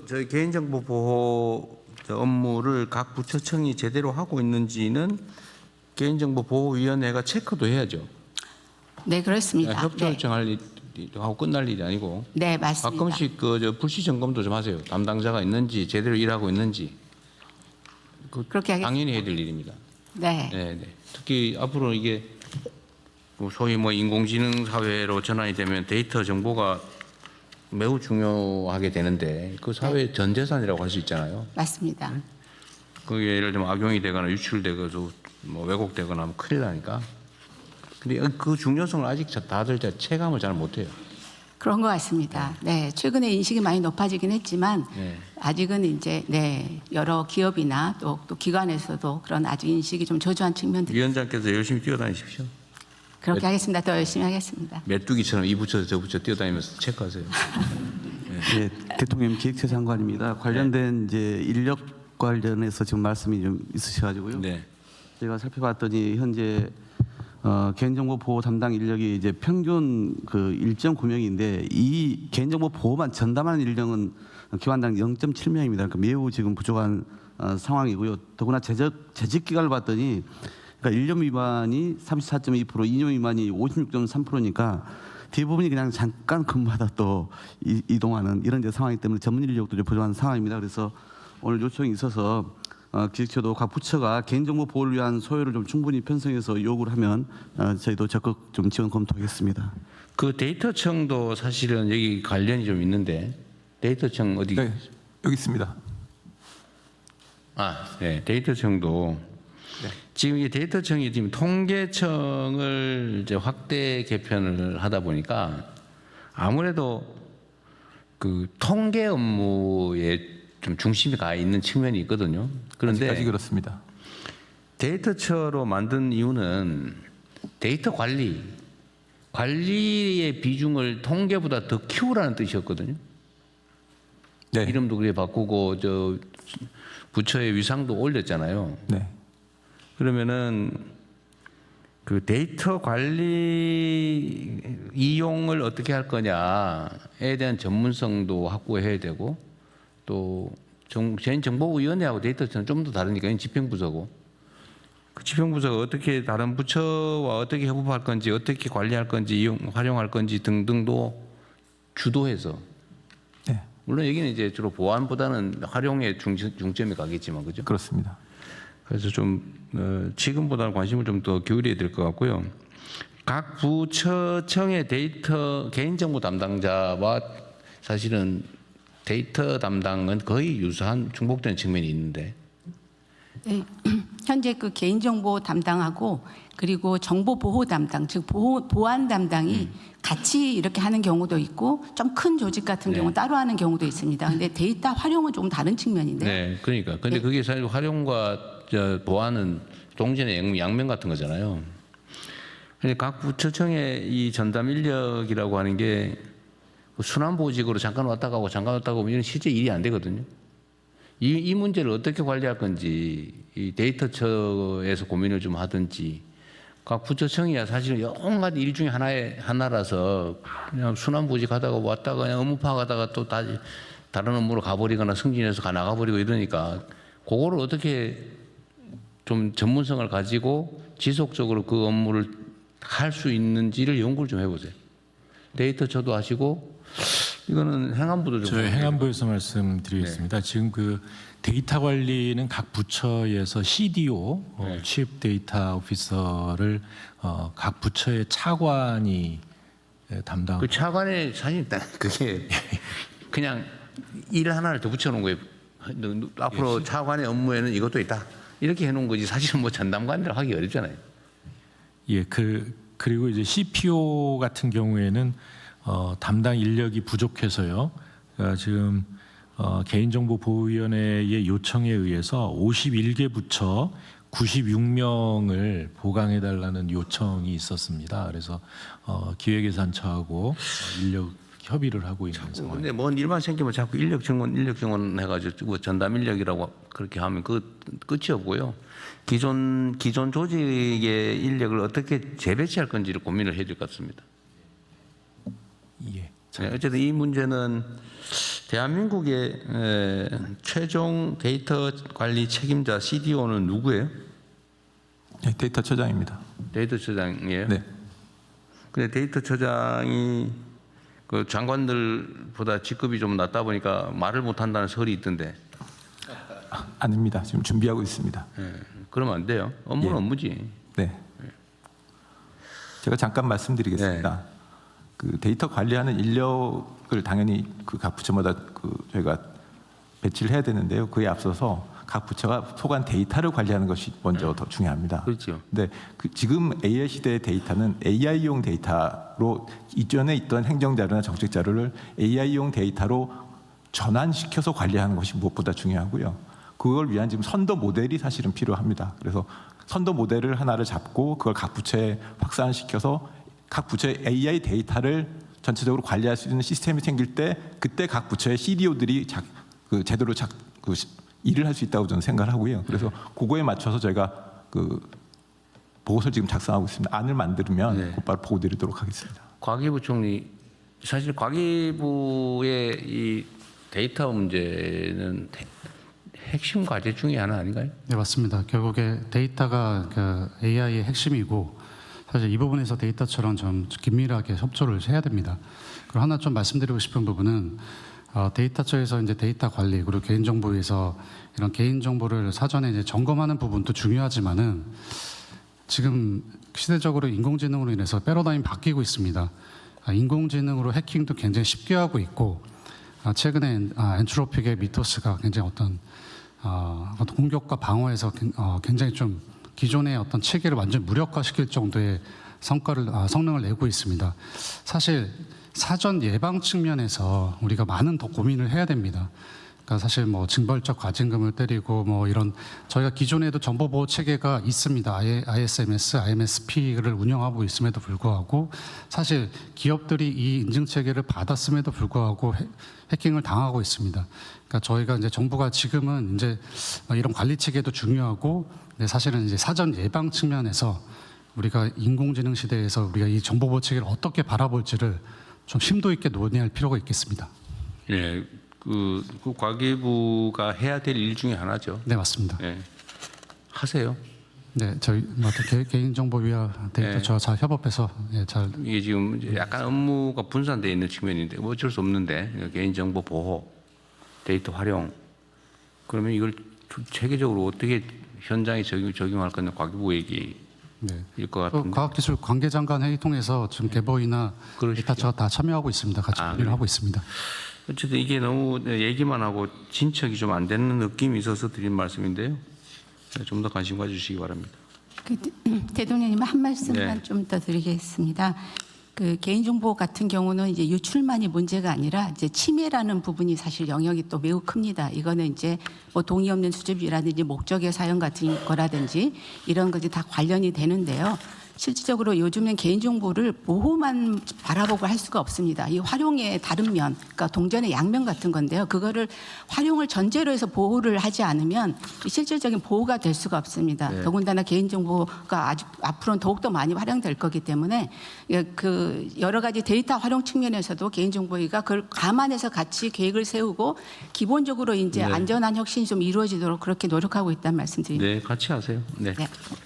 저희 개인정보 보호 업무를 각 부처청이 제대로 하고 있는지는 개인정보보호위원회가 체크도 해야죠. 네, 그렇습니다. 협조 요청할 일 하고 끝날 일이 아니고. 네, 맞습니다. 가끔씩 불시 점검도 좀 하세요. 담당자가 있는지 제대로 일하고 있는지. 그렇게 하겠습니다. 당연히 해야 될 일입니다. 네. 네. 특히 앞으로 이게 소위 인공지능 사회로 전환이 되면 데이터 정보가 매우 중요하게 되는데 그 사회 전 재산이라고 할 수 있잖아요. 맞습니다. 그게 예를 들면 악용이 되거나 유출되거나 왜곡되거나 하면 큰일 나니까. 근데 그 중요성을 아직 다들 체감을 잘 못해요. 그런 것 같습니다. 네, 최근에 인식이 많이 높아지긴 했지만 네. 아직은 이제 여러 기업이나 또 기관에서도 그런 아직 인식이 좀 저조한 측면들이 위원장께서 열심히 뛰어다니십시오. 그렇게 하겠습니다. 더 열심히 하겠습니다. 메뚜기처럼 이 부처 저 부처 뛰어다니면서 체크하세요. 네, 대통령 기획처 장관입니다. 관련된 이제 인력 관련해서 지금 말씀이 좀 있으셔가지고요. 네. 제가 살펴봤더니 현재 개인정보 보호 담당 인력이 이제 평균 그 1.9명인데 이 개인정보 보호만 전담하는 인력은 기관당 0.7명입니다. 그러니까 매우 지금 부족한 상황이고요. 더구나 재직 기간을 봤더니 그러니까 1년 미만이 34.2%, 2년 미만이 56.3%니까 대부분이 그냥 잠깐 근무하다 또 이동하는 이런 이제 상황이기 때문에 전문 인력도 좀 부족한 상황입니다. 그래서 오늘 요청이 있어서 기획처도 각 부처가 개인정보 보호를 위한 소요를 좀 충분히 편성해서 요구를 하면 저희도 적극 좀 지원 검토하겠습니다. 그 데이터청도 사실은 여기 관련이 좀 있는데 데이터청 어디? 네, 여기 있습니다. 네, 데이터청도 네. 지금 이 데이터청이 지금 통계청을 이제 확대 개편을 하다 보니까 아무래도 그 통계 업무에 좀 중심이 가 있는 측면이 있거든요. 그런데 아직 그렇습니다. 데이터처로 만든 이유는 데이터 관리의 비중을 통계보다 더 키우라는 뜻이었거든요. 네. 이름도 그래 바꾸고 저 부처의 위상도 올렸잖아요. 네. 그러면은 그 데이터 관리 이용을 어떻게 할 거냐에 대한 전문성도 확보해야 되고 또 개인정보위원회하고 데이터처는 좀 더 다르니까 집행부서고 그 집행부서가 어떻게 다른 부처와 어떻게 협업할 건지 어떻게 관리할 건지 활용할 건지 등등도 주도해서 네. 물론 여기는 이제 주로 보안보다는 활용에 중점이 가겠지만 그죠? 그렇습니다. 그래서 좀 지금보다는 관심을 좀 더 기울여야 될 것 같고요. 각 부처청의 데이터 개인정보 담당자와 사실은 데이터 담당은 거의 유사한 중복되는 측면이 있는데 네, 현재 그 개인정보 담당하고 그리고 정보보호 담당, 즉 보안 담당이 같이 이렇게 하는 경우도 있고 좀 큰 조직 같은 경우 따로 하는 경우도 있습니다. 근데 데이터 활용은 조금 다른 측면인데. 네, 그러니까. 근데 그게 사실 활용과 보안은 동전의 양면 같은 거잖아요. 근데 각 부처청의 이 전담 인력이라고 하는 게 순환보직으로 잠깐 왔다 가고 잠깐 왔다 가고 이런 실제 일이 안 되거든요. 이 문제를 어떻게 관리할 건지 이 데이터처에서 고민을 좀 하든지 각 부처청이야 사실은 온갖 일 중에 하나라서 그냥 순환보직 하다가 왔다가 그냥 업무 파악하다가 또 다른 업무로 가버리거나 승진해서 나가버리고 이러니까 그거를 어떻게 좀 전문성을 가지고 지속적으로 그 업무를 할 수 있는지를 연구를 좀 해보세요. 데이터처도 하시고 이거는 행안부도 좀. 저희 행안부에서 말씀드리겠습니다. 지금 그 데이터 관리는 각 부처에서 CDO, Chief Data Officer를 각 부처의 차관이 담당. 그 차관의 사실 그게 그냥 일 하나를 더 붙여놓은 거예요. 앞으로 차관의 업무에는 이것도 있다. 이렇게 해놓은 거지 사실은 전담관들 하기 어렵잖아요. 예, 그리고 이제 CPO 같은 경우에는 담당 인력이 부족해서요. 지금 개인정보보호위원회의 요청에 의해서 51개 부처 96명을 보강해달라는 요청이 있었습니다. 그래서 기획예산처하고 인력 협의를 하고 있는 상황입니다. 근데 뭔 일만 생기면 자꾸 인력 증원 해가지고 전담 인력이라고 그렇게 하면 그 끝이 없고요. 기존 조직의 인력을 어떻게 재배치할 건지를 고민을 해야 될 것 같습니다. 예. 네, 어쨌든 이 문제는 대한민국의 최종 데이터 관리 책임자 CDO는 누구예요? 네, 데이터처장입니다. 데이터처장이에요. 네. 근데 데이터처장이 그 장관들보다 직급이 좀 낮다 보니까 말을 못한다는 설이 있던데. 아닙니다. 지금 준비하고 있습니다. 그러면 안 돼요. 업무는 예. 업무지. 네. 제가 잠깐 말씀드리겠습니다. 그 데이터 관리하는 인력을 당연히 그 각 부처마다 그 저희가 배치를 해야 되는데요. 그에 앞서서 각 부처가 소관 데이터를 관리하는 것이 먼저 더 중요합니다. 그렇죠. 근데 그 지금 AI 시대의 데이터는 AI용 데이터로 이전에 있던 행정자료나 정책 자료를 AI용 데이터로 전환시켜서 관리하는 것이 무엇보다 중요하고요. 그걸 위한 지금 선도 모델이 사실은 필요합니다. 그래서 선도 모델을 하나를 잡고 그걸 각 부처에 확산시켜서 각 부처의 AI 데이터를 전체적으로 관리할 수 있는 시스템이 생길 때 그때 각 부처의 CDO들이 제대로 일을 할 수 있다고 저는 생각을 하고요. 그래서 그거에 맞춰서 저희가 그 보고서를 지금 작성하고 있습니다. 안을 만들면 곧바로 보고 드리도록 하겠습니다. 과기부 총리, 사실 과기부의 이 데이터 문제는 핵심 과제 중에 하나 아닌가요? 네, 맞습니다. 결국에 데이터가 그 AI의 핵심이고 사실 이 부분에서 데이터처럼 좀 긴밀하게 협조를 해야 됩니다. 그리고 하나 좀 말씀드리고 싶은 부분은 데이터 쪽에서 이제 데이터 관리 그리고 개인정보에서 이런 개인정보를 사전에 이제 점검하는 부분도 중요하지만은 지금 시대적으로 인공지능으로 인해서 패러다임이 바뀌고 있습니다. 인공지능으로 해킹도 굉장히 쉽게 하고 있고 최근에 엔트로픽의 미토스가 굉장히 어떤 공격과 방어에서 굉장히 좀 기존의 어떤 체계를 완전 무력화시킬 정도의 성능을 내고 있습니다. 사실 사전 예방 측면에서 우리가 많은 더 고민을 해야 됩니다. 그러니까 사실 뭐 징벌적 과징금을 때리고 뭐 이런 저희가 기존에도 정보보호 체계가 있습니다. ISMS, IMSP를 운영하고 있음에도 불구하고 사실 기업들이 이 인증 체계를 받았음에도 불구하고 해킹을 당하고 있습니다. 그러니까 저희가 이제 정부가 지금은 이제 이런 관리 체계도 중요하고 근데 사실은 이제 사전 예방 측면에서 우리가 인공지능 시대에서 우리가 이 정보보호 체계를 어떻게 바라볼지를 좀 심도 있게 논의할 필요가 있겠습니다. 예, 그 과기부가 해야 될 일 중에 하나죠. 네, 맞습니다. 예, 하세요. 네, 저희 개인정보위와 데이터 저와 잘 협업해서 잘 이게 지금 이제 약간 업무가 분산되어 있는 측면인데 뭐 어쩔 수 없는데 개인정보 보호, 데이터 활용 그러면 이걸 체계적으로 어떻게 현장에 적용할 건지 과기부 얘기일 것 같은데. 과학기술 관계장관 회의 통해서 지금 개보이나 데이터처가 다 참여하고 있습니다. 같이 논의를 하고 있습니다. 어쨌든 이게 너무 얘기만 하고 진척이 좀 안 되는 느낌이 있어서 드린 말씀인데요. 좀 더 관심 가주시기 바랍니다. 대통령님 한 말씀만 네. 좀 더 드리겠습니다. 그 개인정보 같은 경우는 이제 유출만이 문제가 아니라 이제 침해라는 부분이 사실 영역이 또 매우 큽니다. 이거는 이제 뭐 동의 없는 수집이라든지 목적의 사용 같은 거라든지 이런 것이 다 관련이 되는데요. 실질적으로 요즘은 개인정보를 보호만 바라보고 할 수가 없습니다. 이 활용의 다른 면, 그러니까 동전의 양면 같은 건데요. 그거를 활용을 전제로 해서 보호를 하지 않으면 실질적인 보호가 될 수가 없습니다. 네. 더군다나 개인정보가 아주 앞으로는 더욱더 많이 활용될 거기 때문에 그 여러 가지 데이터 활용 측면에서도 개인정보위가 그걸 감안해서 같이 계획을 세우고 기본적으로 이제 네. 안전한 혁신이 좀 이루어지도록 그렇게 노력하고 있다는 말씀드립니다. 네, 같이 하세요. 네. 네.